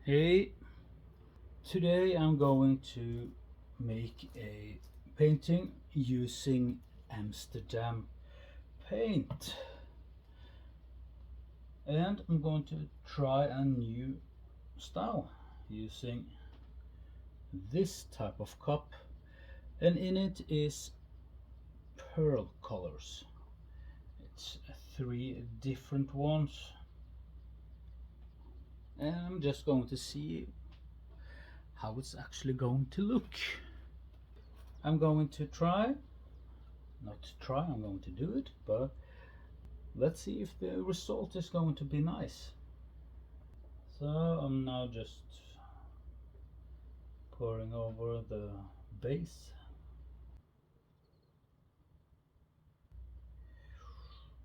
Hey, today I'm going to make a painting using Amsterdam paint, and I'm going to try a new style using this type of cup, and in it is pearl colors. It's three different ones, and I'm just going to see how it's actually going to look. I'm going to try, not try, I'm going to do it, but let's see if the result is going to be nice. So I'm now just pouring over the base.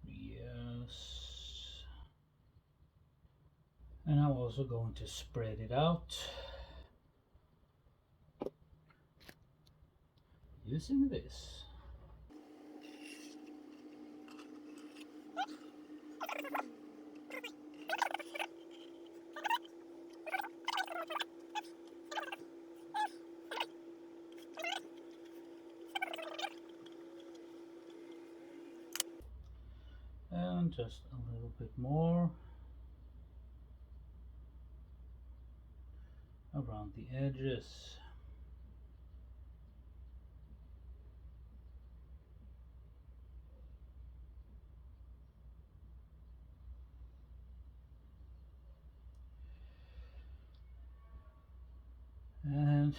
Yes. And I'm also going to spread it out using this. And just a little bit more around the edges. And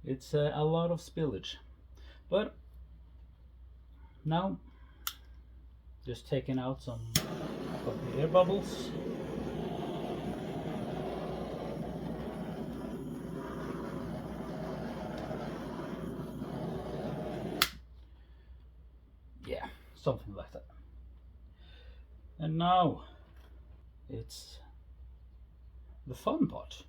it's a lot of spillage, but now just taking out some of the air bubbles. Yeah, something like that. And now it's the fun part.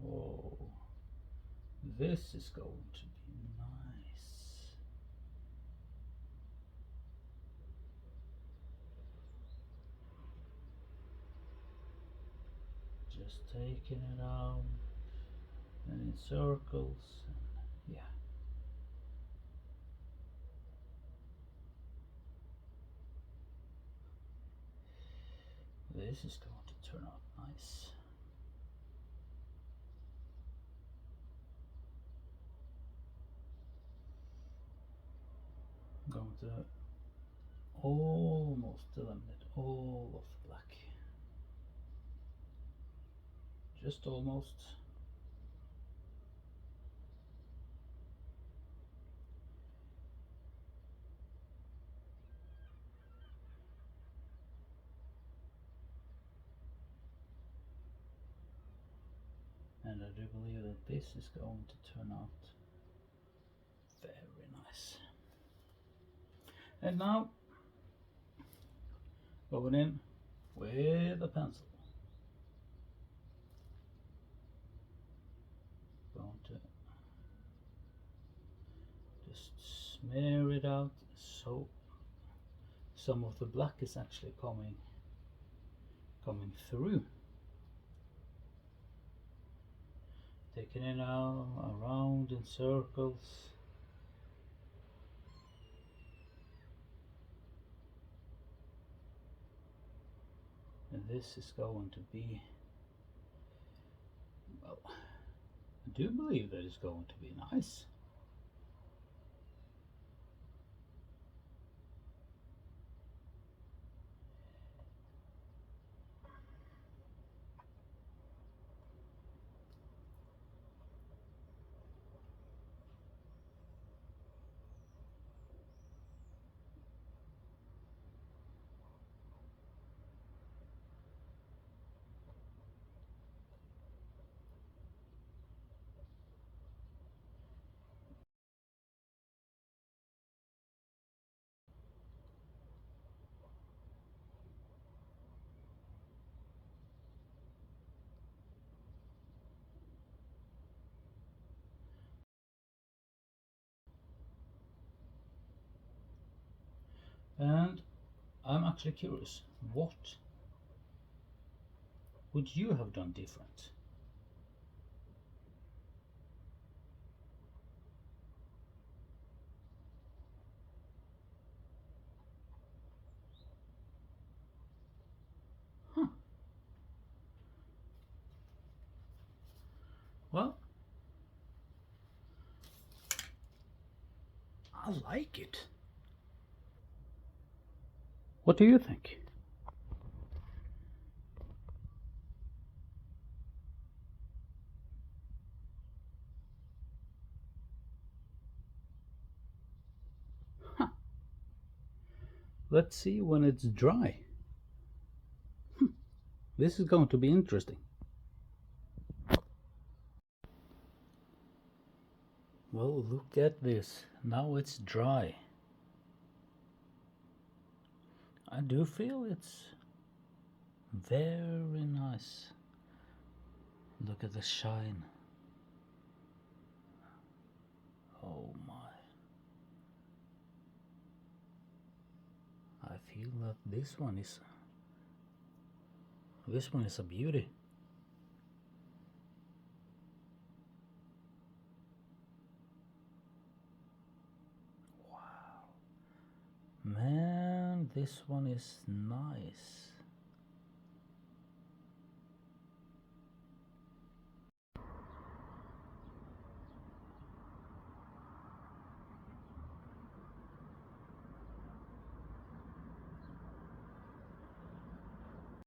Oh, this is going to be nice. Just taking it out and in circles, and yeah. This is going to turn out nice. I'm going to almost eliminate all of the black. Just almost. And I do believe that this is going to turn out very nice. And now, going in with a pencil. Going to just smear it out so some of the black is actually coming through. Taking it out around in circles. And this is going to be, well, I do believe that it's going to be nice. And I'm actually curious, what would you have done different? Huh. Well, I like it. What do you think? Huh. Let's see when it's dry. This is going to be interesting. Well, look at this. Now it's dry. I do feel it's very nice. Look at the shine. Oh my. I feel that this one is a beauty. Wow. Man, this one is nice.